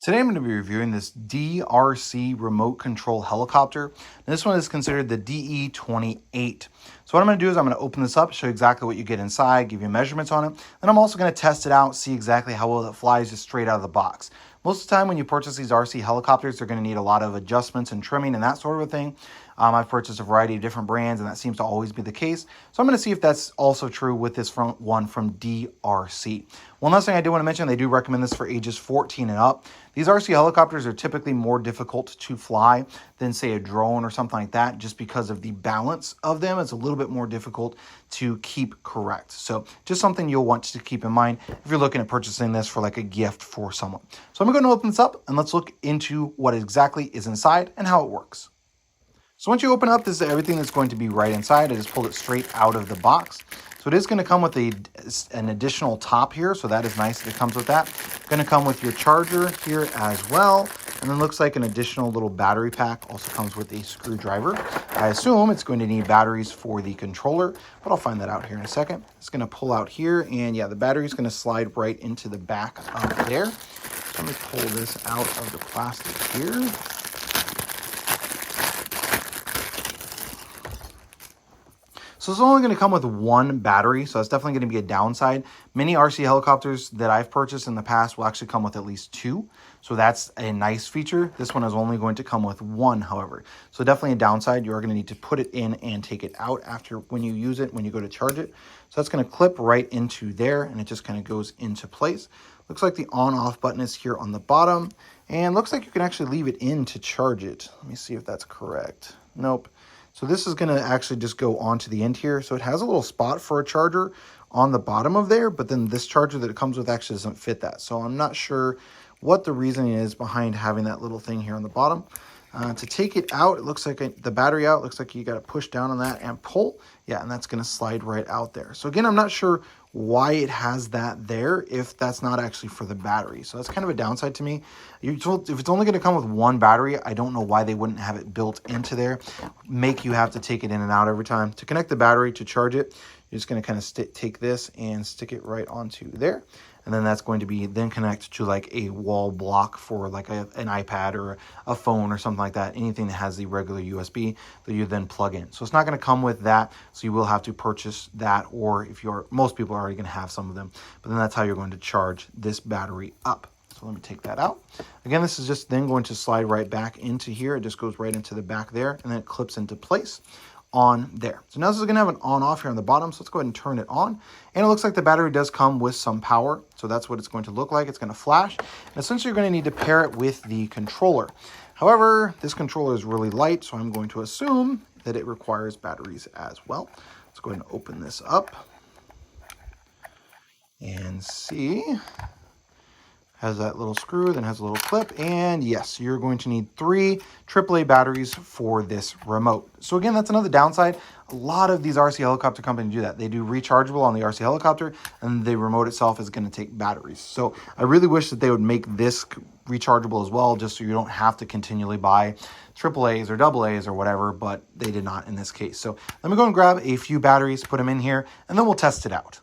Today I'm going to be reviewing this DeeRC remote control helicopter. And this one is considered the DE28. So what I'm going to do is I'm going to open this up, show you exactly what you get inside, give you measurements on it. Then I'm also going to test it out, see exactly how well it flies just straight out of the box. Most of the time when you purchase these RC helicopters, they're going to need a lot of adjustments and trimming and that sort of a thing. I've purchased a variety of different brands, and that seems to always be the case. So I'm going to see if that's also true with this one from DeeRC. One last thing I do want to mention, they do recommend this for ages 14 and up. These RC helicopters are typically more difficult to fly than, say, a drone or something like that, just because of the balance of them. It's a little bit more difficult to keep correct. So just something you'll want to keep in mind if you're looking at purchasing this for like a gift for someone. So I'm going to open this up and let's look into what exactly is inside and how it works. So once you open up, this is everything that's going to be right inside. I just pulled it straight out of the box. So it is going to come with an additional top here, so that is nice that it comes with that. Going to come with your charger here as well, and then looks like an additional little battery pack. Also comes with a screwdriver. I assume it's going to need batteries for the controller, but I'll find that out here in a second. It's going to pull out here, and yeah, the battery is going to slide right into the back of there. So let me pull this out of the plastic here. So it's only going to come with one battery, so that's definitely going to be a downside. Many RC helicopters that I've purchased in the past will actually come with at least two, so that's a nice feature. This one is only going to come with one, however. So definitely a downside. You're going to need to put it in and take it out after when you use it, when you go to charge it. So that's going to clip right into there, and it just kind of goes into place. Looks like the on-off button is here on the bottom, and looks like you can actually leave it in to charge it. Let me see if that's correct. Nope. So this is going to actually just go onto the end here. So it has a little spot for a charger on the bottom of there, but then this charger that it comes with actually doesn't fit that. So I'm not sure what the reasoning is behind having that little thing here on the bottom. To take it out, it looks like the battery out, looks like you got to push down on that and pull. Yeah, and that's going to slide right out there. So again, I'm not sure why it has that there if that's not actually for the battery. So that's kind of a downside to me. If it's only going to come with one battery, I don't know why they wouldn't have it built into there. Make you have to take it in and out every time. To connect the battery to charge it, you're just going to kind of take this and stick it right onto there. And then that's going to be then connect to like a wall block for like an iPad or a phone or something like that. Anything that has the regular USB that you then plug in. So it's not going to come with that. So you will have to purchase that, or if you're, most people are already going to have some of them, but then that's how you're going to charge this battery up. So let me take that out. Again, this is just then going to slide right back into here. It just goes right into the back there, and then it clips into place on there. So now this is going to have an on-off here on the bottom, so let's go ahead and turn it on. And it looks like the battery does come with some power, so that's what it's going to look like. It's going to flash, and essentially you're going to need to pair it with the controller. However, this controller is really light, so I'm going to assume that it requires batteries as well. Let's go ahead and open this up and see. Has that little screw, then has a little clip, and yes, you're going to need 3 AAA batteries for this remote. So again, that's another downside. A lot of these RC helicopter companies do that. They do rechargeable on the RC helicopter, and the remote itself is going to take batteries. So I really wish that they would make this rechargeable as well, just so you don't have to continually buy AAAs or AA's or whatever, but they did not in this case. So let me go and grab a few batteries, put them in here, and then we'll test it out.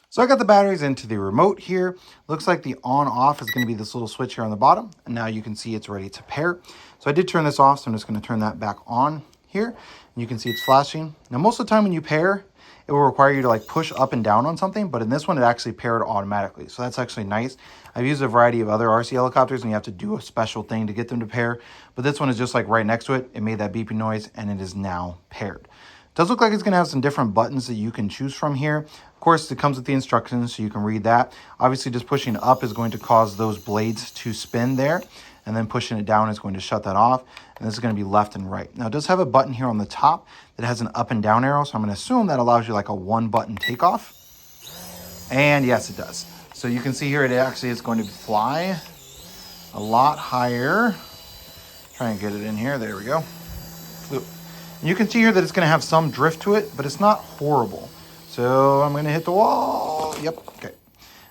So I got the batteries into the remote here. Looks like the on-off is going to be this little switch here on the bottom. And now you can see it's ready to pair. So I did turn this off, so I'm just going to turn that back on here. And you can see it's flashing. Now most of the time when you pair, it will require you to like push up and down on something. But in this one, it actually paired automatically. So that's actually nice. I've used a variety of other RC helicopters, and you have to do a special thing to get them to pair. But this one is just like right next to it. It made that beeping noise, and it is now paired. It does look like it's going to have some different buttons that you can choose from here. Of course, it comes with the instructions, so you can read that. Obviously, just pushing up is going to cause those blades to spin there, and then pushing it down is going to shut that off, and this is going to be left and right. Now, it does have a button here on the top that has an up and down arrow, so I'm going to assume that allows you like a one-button takeoff. And yes, it does. So you can see here, it actually is going to fly a lot higher. Try and get it in here. There we go. Flew. And you can see here that it's going to have some drift to it, but it's not horrible. So I'm going to hit the wall. Yep. Okay.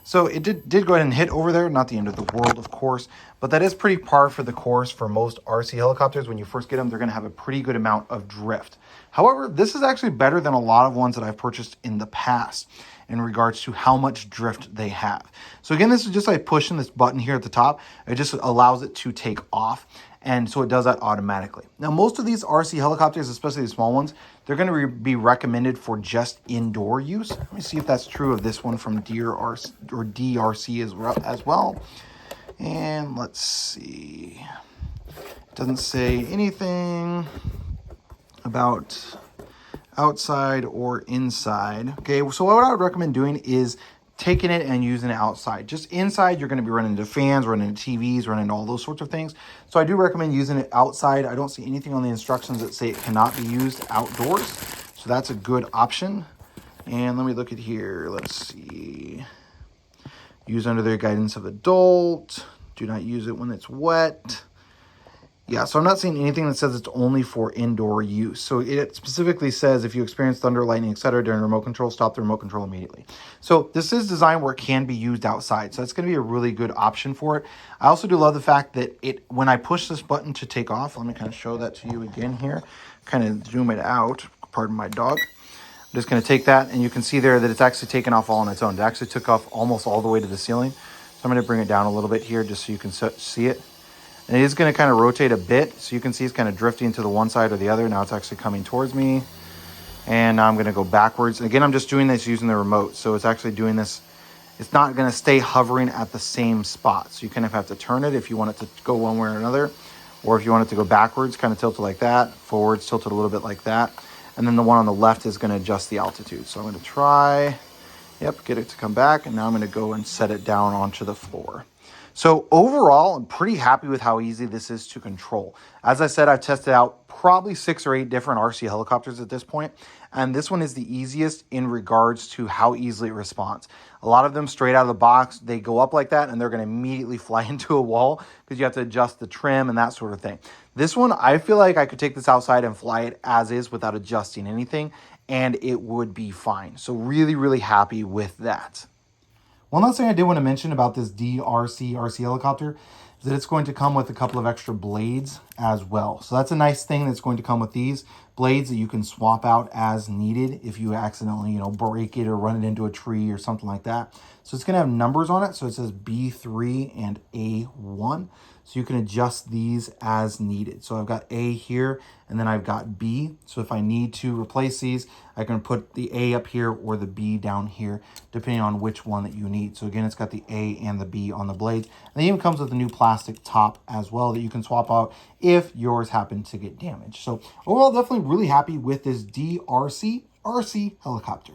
So it did go ahead and hit over there. Not the end of the world, of course, but that is pretty par for the course for most RC helicopters. When you first get them, they're going to have a pretty good amount of drift. However, this is actually better than a lot of ones that I've purchased in the past. in regards to how much drift they have. So again, this is just like pushing this button here at the top. It just allows it to take off. And so it does that automatically. Now, most of these RC helicopters, especially the small ones, they're going to be recommended for just indoor use. Let me see if that's true of this one from DeeRC as well. And let's see. It doesn't say anything about outside or inside. Okay, so what I would recommend doing is taking it and using it outside. Just inside, you're going to be running into fans, running into TVs, running into all those sorts of things. So I do recommend using it outside. I don't see anything on the instructions that say it cannot be used outdoors. So that's a good option. And let me look at here. Let's see. Use under the guidance of adult. Do not use it when it's wet. Yeah, so I'm not seeing anything that says it's only for indoor use. So it specifically says if you experience thunder, lightning, etc. during remote control, stop the remote control immediately. So this is designed where it can be used outside. So that's going to be a really good option for it. I also do love the fact that when I push this button to take off, let me kind of show that to you again here. Kind of zoom it out. Pardon my dog. I'm just going to take that, and you can see there that it's actually taken off all on its own. It actually took off almost all the way to the ceiling. So I'm going to bring it down a little bit here just so you can see it. And it is going to kind of rotate a bit, so you can see it's kind of drifting to the one side or the other. Now it's actually coming towards me. And now I'm going to go backwards. Again, I'm just doing this using the remote, so it's actually doing this. It's not going to stay hovering at the same spot. So you kind of have to turn it if you want it to go one way or another. Or if you want it to go backwards, kind of tilt it like that. Forwards, tilt it a little bit like that. And then the one on the left is going to adjust the altitude. So I'm going to try, get it to come back. And now I'm going to go and set it down onto the floor. So overall, I'm pretty happy with how easy this is to control. As I said, I've tested out probably 6 or 8 different RC helicopters at this point, and this one is the easiest in regards to how easily it responds. A lot of them straight out of the box, they go up like that and they're going to immediately fly into a wall because you have to adjust the trim and that sort of thing. This one, I feel like I could take this outside and fly it as is without adjusting anything, and it would be fine. So really, really happy with that. One last thing I did want to mention about this DeeRC RC helicopter is that it's going to come with a couple of extra blades as well. So that's a nice thing that's going to come with these blades that you can swap out as needed if you accidentally, break it or run it into a tree or something like that. So it's going to have numbers on it. So it says B3 and A1. So you can adjust these as needed. So I've got A here and then I've got B. So if I need to replace these, I can put the A up here or the B down here, depending on which one that you need. So again, it's got the A and the B on the blades. And it even comes with a new plastic top as well that you can swap out if yours happen to get damaged. So overall, definitely really happy with this DeeRC RC helicopter.